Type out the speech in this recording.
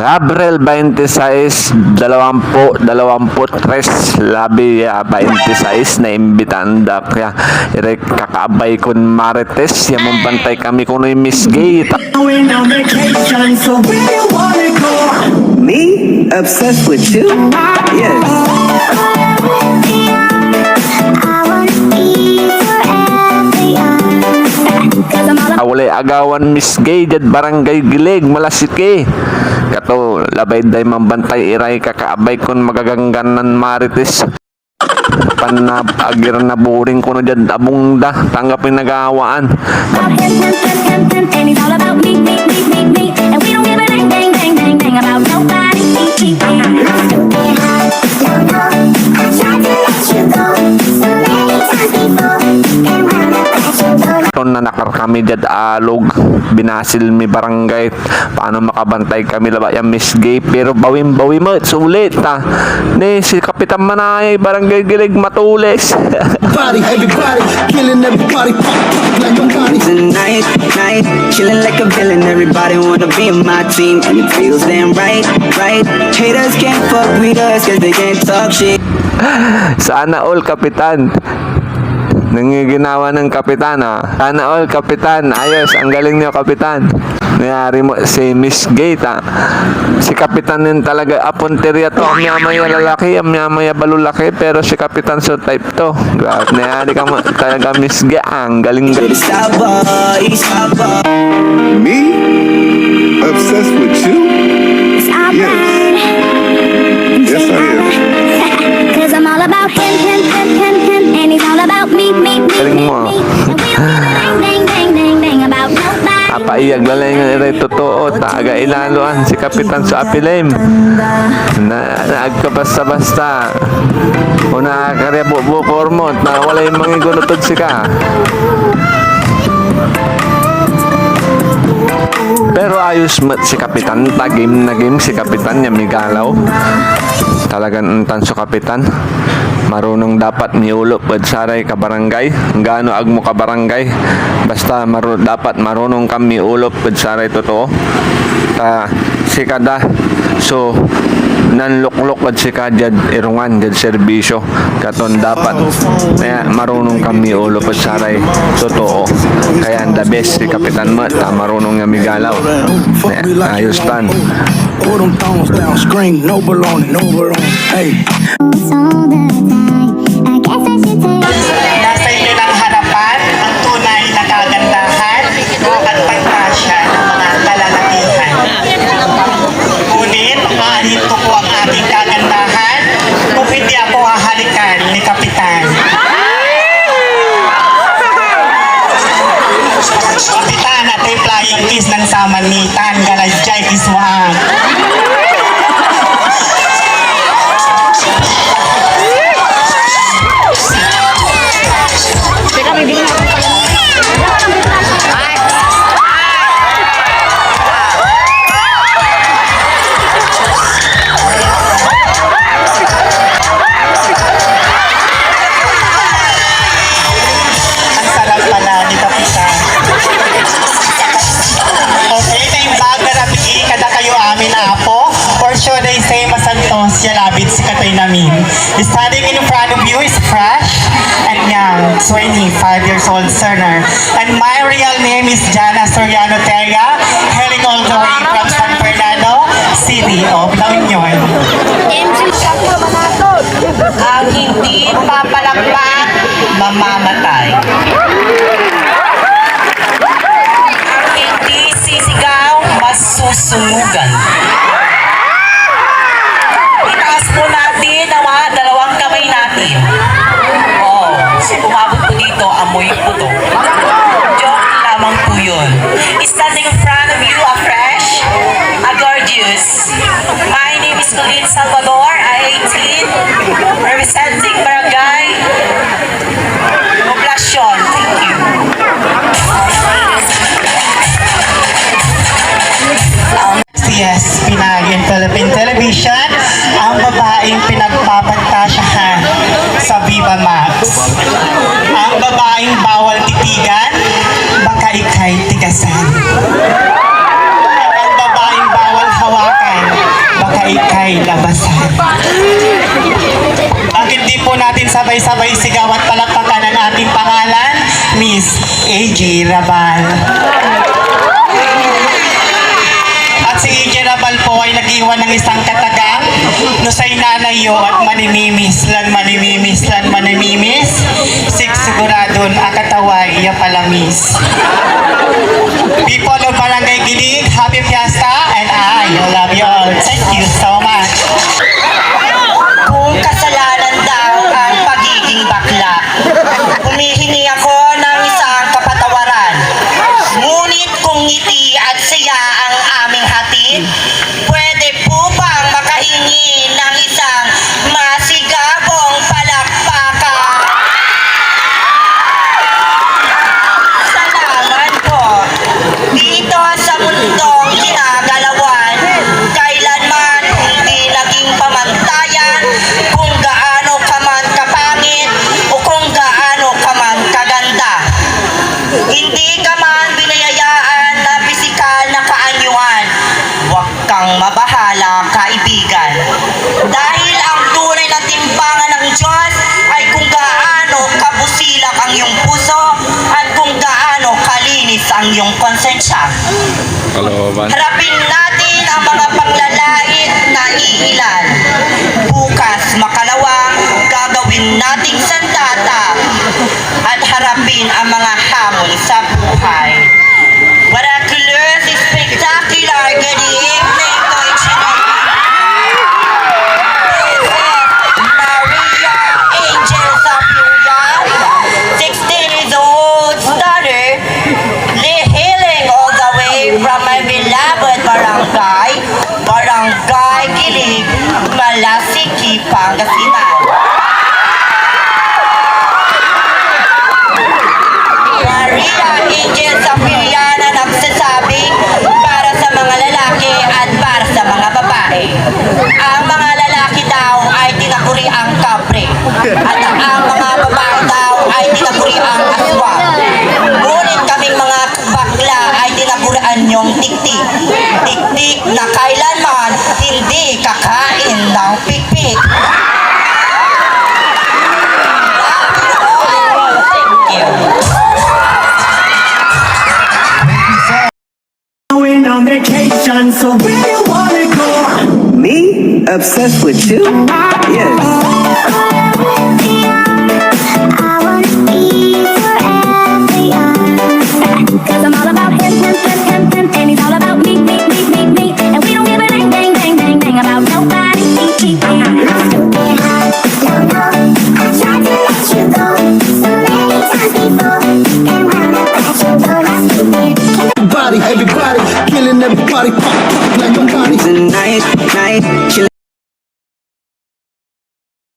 Abril 26, 23, labi 26 na imbitanda kaya kakabay kun Marites yamong bantay kami kuno yung Miss Gay. Going on vacation, so where you wanna go? Me? Obsessed with you? Yes. Awalay agawan Miss Gay jad barangay Gilig Malasiki kato labay day mambantay iray kakaabay kun magagangganan Marites panapagir na buring kuno jad abong da tanggapin nagawaan. Na nakar kami dad alog binasil mi barangay paano makabantay kami laba yung Miss Gay pero bawim mo sulit ta ni si Kapitan Manay barangay Gilig matulis. Everybody, killing everybody, like a body. Tonight, night, chilling like a villain. Everybody wanna be on my team, and it feels damn right. Haters can't fuck with us, cause they can't talk shit. Sana all Kapitan. Nangiginawa ng Kapitan Sana all Kapitan. Ayos, ang galing niyo Kapitan. Nangyari mo si Miss Gate Si Kapitan din talaga apunteriya to. Ang miyamaya lalaki, ang miyamaya balulaki. Pero si Kapitan so type to. Grabe, nangyari ka mo talaga Miss Gate. Ang galing. Stop boy. Me? Obsessed with you? Yes. Yes, I am. Cause I'm all about him, and he's all about me. Galing mo. And we don't give a dang about nobody. Paiyag lalay nga iray totoo. Taga ilaluan si Kapitan sa Apilem. Naagka basta-basta. O nakakarya bukor mo. Na wala yung mga gunutod si ka. Pero ayos mat si Kapitan. Game na game si Kapitan niya migalaw. Talagang untan so Kapitan. Marunong dapat miulo pad saray ka barangay. Gaano agmo ka barangay. Basta dapat marunong ka miulo pad saray totoo. Si kada so nanluklok pad si kadjad irungan jad serbisyo katon dapat kaya marunong kami ulo pad saray totoo kaya the best si Kapitan mo marunong nga migalaw ayos tan. Put them thongs down, scream, no baloney, hey. All the time, I guess I should take Nasa inyo ng harapan ang tunay na kagandahan at pagkasya ng mga kalalakihan. Ngunit, mahinto ko ang aking kagandahan kung hindi ako hahalikan ni Kapitan. Kapitan at ay flying kiss ng samanitan, galajay kiswaan. Standing in front of you is fresh and young, 25 years old Cerner. And my real name is Jana Soriano Teria, hailing all the way from San Fernando, City of La Union. Ang hindi papalakpak, mamamatay. Ang hindi sisigaw, masusunugan. Itaas po natin ang mga dalawang kamay natin. Umabot po dito, amoy po to. Joke lamang po yun. Standing in front of you, a fresh, a gorgeous. My name is Colleen Salvador, I-18, representing Barangay Poblacion. Thank you. Yes. AJ Rabal. At si AJ Rabal po ay nag-iwan ng isang katagang no say nanayo at manimimis sik siguradon akataway iya palamis. People of Barangay Gilig, happy fiesta and I love you all. Thank you so much. Kung kasalanan daw ang pagiging bakla, humihingi ako ng isang kapatawaran. Ngunit kung ngiti at saya ang aming hatid, pwede po bang makahingi ng isang masigabong palakpakan? Salamat po. Dito sa mundong ginagalawan, kailanman hindi naging pamantayan kung gaano ka man kapangit o kung gaano ka man kaganda. Hindi ka man binayayaan na pisikal na kaanyuan. Huwag kang mabahala, kaibigan. Dahil ang tunay na timbangan ng Diyos ay kung gaano kabusilak ang iyong puso at kung gaano kalinis ang iyong konsensya. Harapin natin ang mga panglalait na iilan. Bukas makalawang gagawin nating sandata at harapin ang mga hamon sa buhay. Miraculous, spectacular, good evening, Deutschland. Maria, Angel Sapirian, 16 years old daughter, hailing all the way from my beloved Barangay Gilig, Malasiki, Pangasinan. Maria Angel Sapirian na nagsasabing para sa mga lalaki at para sa mga babae. Ang mga lalaki daw ay tinakuri ang kapre at ang mga babae daw ay tinakuri ang aswang. Ngunit kaming mga bakla ay tinakurian yung tiktik. Tiktik na kailanman hindi kakain ng pikpik. Thank you. Going on vacation, so where you wanna go? Me? Obsessed with you? Yes. I wanna be forever young. 'Cause I'm all about him, and he's all about me. And we don't give a dang about nobody. Stupid heart, don't know. I tried to let you go so many times before, and wound up at your door. I'm stupid. Everybody, killing everybody, pop, pop like nobody. Tonight, chillin'.